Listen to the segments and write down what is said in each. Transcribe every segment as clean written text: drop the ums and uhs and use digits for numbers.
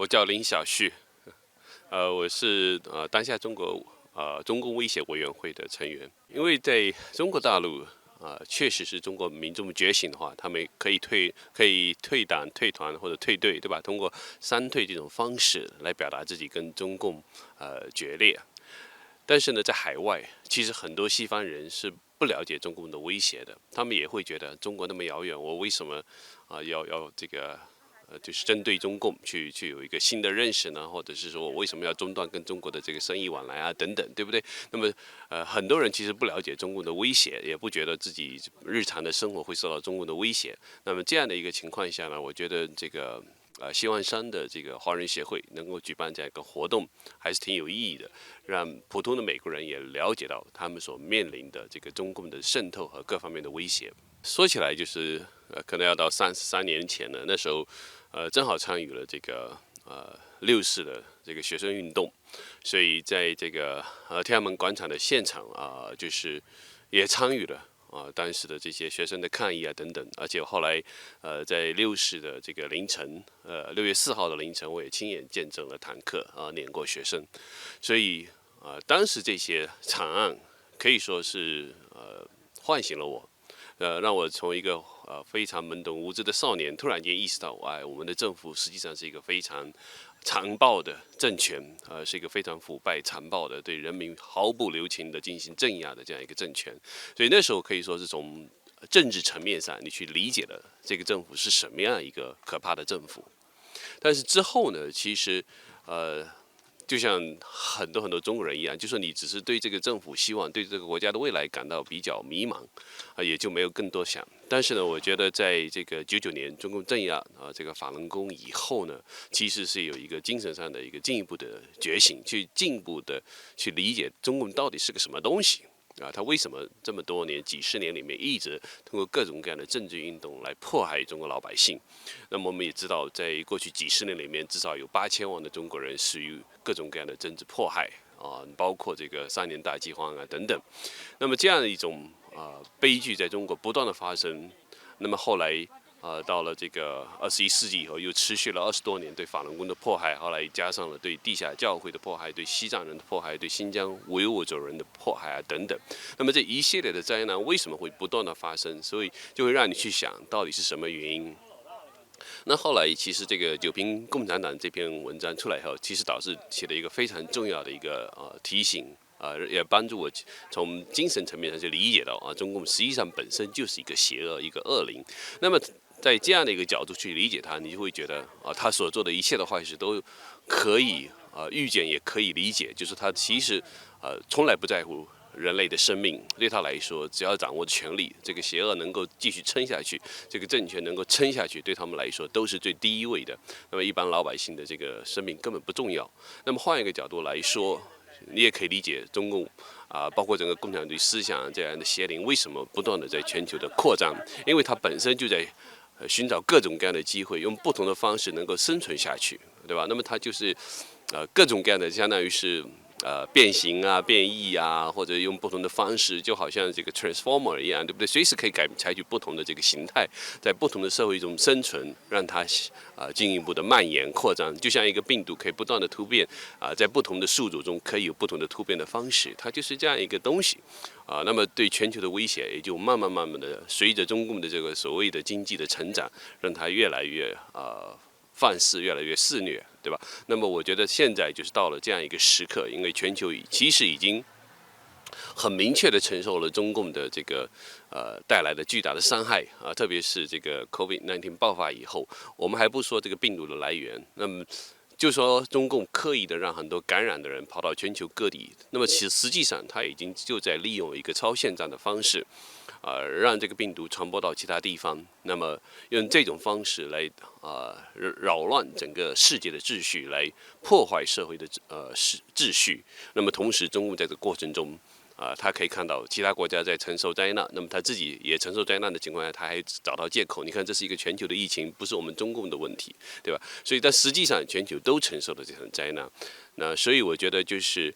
我叫林小旭，我是当下中共威胁委员会的成员。因为在中国大陆确实是中国民众觉醒的话，他们可以退党、退团或者退队，对吧？通过三退这种方式来表达自己跟中共决裂。但是呢，在海外，其实很多西方人是不了解中共的威胁的，他们也会觉得中国那么遥远，我为什么要这个就是针对中共去有一个新的认识呢？或者是说我为什么要中断跟中国的这个生意往来啊等等，对不对？那么很多人其实不了解中共的威胁，也不觉得自己日常的生活会受到中共的威胁。那么这样的一个情况下呢，我觉得这个西湾山的这个华人协会能够举办这样一个活动，还是挺有意义的，让普通的美国人也了解到他们所面临的这个中共的渗透和各方面的威胁。说起来就是可能要到33年前了，那时候正好参与了这个6·4的这个学生运动，所以在这个天安门广场的现场就是也参与了。当时的这些学生的抗议啊等等，而且后来在6·4的这个凌晨，6月4号的凌晨，我也亲眼见证了坦克碾过学生，所以当时这些惨案可以说是唤醒了我，让我从一个非常懵懂无知的少年，突然间意识到，我们的政府实际上是一个非常残暴的政权，是一个非常腐败、残暴的，对人民毫不留情的进行镇压的这样一个政权。所以那时候可以说是从政治层面上，你去理解了这个政府是什么样一个可怕的政府。但是之后呢，其实就像很多中国人一样，就说你只是对这个政府希望对这个国家的未来感到比较迷茫，也就没有更多想。但是呢，我觉得在这个99年中共镇压这个法轮功以后呢，其实是有一个精神上的一个进一步的觉醒，去进一步的去理解中共到底是个什么东西。他为什么这么多年、几十年里面一直通过各种各样的政治运动来迫害中国老百姓？那么我们也知道，在过去几十年里面，至少有8000万的中国人死于各种各样的政治迫害包括这个3年大饥荒等等。那么这样的一种悲剧在中国不断的发生，那么后来到了这个21世纪以后，又持续了20多年对法轮功的迫害，后来加上了对地下教会的迫害、对西藏人的迫害、对新疆维吾尔族人的迫害等等。那么这一系列的灾难为什么会不断的发生？所以就会让你去想到底是什么原因。那后来其实这个九评共产党这篇文章出来以后，其实导致起了一个非常重要的一个提醒。也帮助我从精神层面上去理解到中共实际上本身就是一个邪恶、一个恶灵。那么在这样的一个角度去理解它，你就会觉得他所做的一切的坏事都可以预见，也可以理解，就是他其实从来不在乎人类的生命，对他来说，只要掌握权力，这个邪恶能够继续撑下去，这个政权能够撑下去，对他们来说都是最第一位的。那么一般老百姓的这个生命根本不重要。那么换一个角度来说，你也可以理解中共包括整个共产主义思想这样的邪灵为什么不断的在全球的扩张，因为它本身就在寻找各种各样的机会，用不同的方式能够生存下去，对吧？那么它就是各种各样的，相当于是变形变异或者用不同的方式，就好像这个 transformer 一样，对不对？随时可以采取不同的这个形态，在不同的社会中生存，让它进一步的蔓延扩张，就像一个病毒可以不断的突变在不同的宿主中可以有不同的突变的方式，它就是这样一个东西那么对全球的威胁也就慢慢的随着中共的这个所谓的经济的成长，让它越来越放肆，越来越肆虐，对吧？那么我觉得现在就是到了这样一个时刻，因为全球其实已经很明确的承受了中共的这个带来的巨大的伤害特别是这个 COVID-19 爆发以后，我们还不说这个病毒的来源，那么就说中共刻意的让很多感染的人跑到全球各地，那么实际上他已经就在利用一个超限战的方式让这个病毒传播到其他地方，那么用这种方式来扰乱整个世界的秩序，来破坏社会的秩序。那么同时，中共在这个过程中他可以看到其他国家在承受灾难，那么他自己也承受灾难的情况下，他还找到借口。你看，这是一个全球的疫情，不是我们中共的问题，对吧？所以，但实际上全球都承受了这场灾难。那所以我觉得就是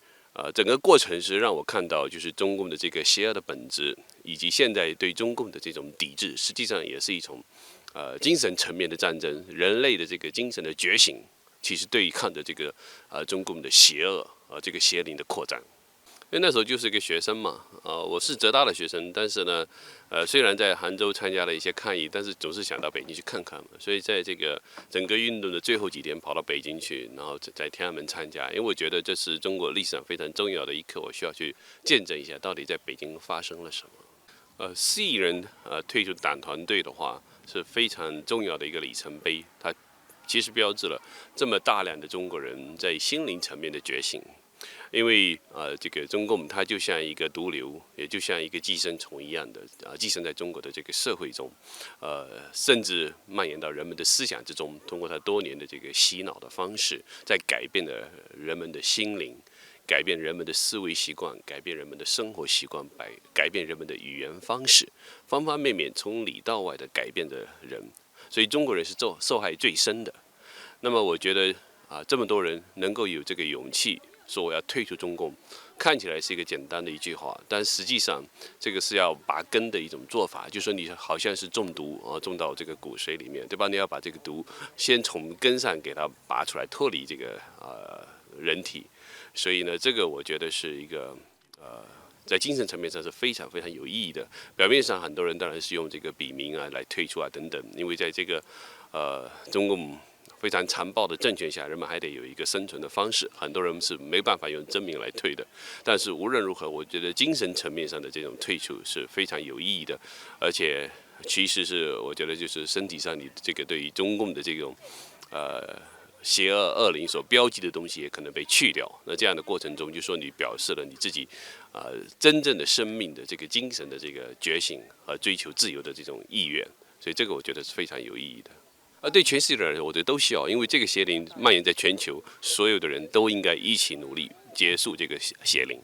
整个过程是让我看到，就是中共的这个邪恶的本质，以及现在对中共的这种抵制，实际上也是一种精神层面的战争，人类的这个精神的觉醒其实对抗着这个中共的邪恶这个邪灵的扩张。因为那时候就是一个学生嘛，我是浙大的学生，但是呢，虽然在杭州参加了一些抗议，但是总是想到北京去看看嘛。所以在这个整个运动的最后几天，跑到北京去，然后在天安门参加，因为我觉得这是中国历史上非常重要的一刻，我需要去见证一下到底在北京发生了什么。4亿人退出党团队的话，是非常重要的一个里程碑，它其实标志了这么大量的中国人在心灵层面的觉醒。因为这个中共它就像一个毒瘤，也就像一个寄生虫一样的寄生在中国的这个社会中，甚至蔓延到人们的思想之中。通过它多年的这个洗脑的方式，在改变了人们的心灵，改变人们的思维习惯，改变人们的生活习惯，改变人们的语言方式，方方面面从里到外的改变的人。所以中国人是受害最深的。那么我觉得这么多人能够有这个勇气说我要退出中共，看起来是一个简单的一句话，但实际上这个是要拔根的一种做法，就是说你好像是中毒种到这个骨髓里面，对吧？你要把这个毒先从根上给它拔出来，脱离这个人体。所以呢，这个我觉得是一个在精神层面上是非常非常有意义的。表面上很多人当然是用这个笔名来退出等等，因为在这个中共非常残暴的政权下，人们还得有一个生存的方式，很多人是没办法用真名来退的。但是无论如何，我觉得精神层面上的这种退出是非常有意义的，而且其实是我觉得就是身体上你这个对于中共的这种邪恶恶灵所标记的东西也可能被去掉。那这样的过程中，就说你表示了你自己真正的生命的这个精神的这个觉醒和追求自由的这种意愿。所以这个我觉得是非常有意义的。对全世界的人，我觉得都需要，因为这个邪灵蔓延在全球，所有的人都应该一起努力结束这个邪灵。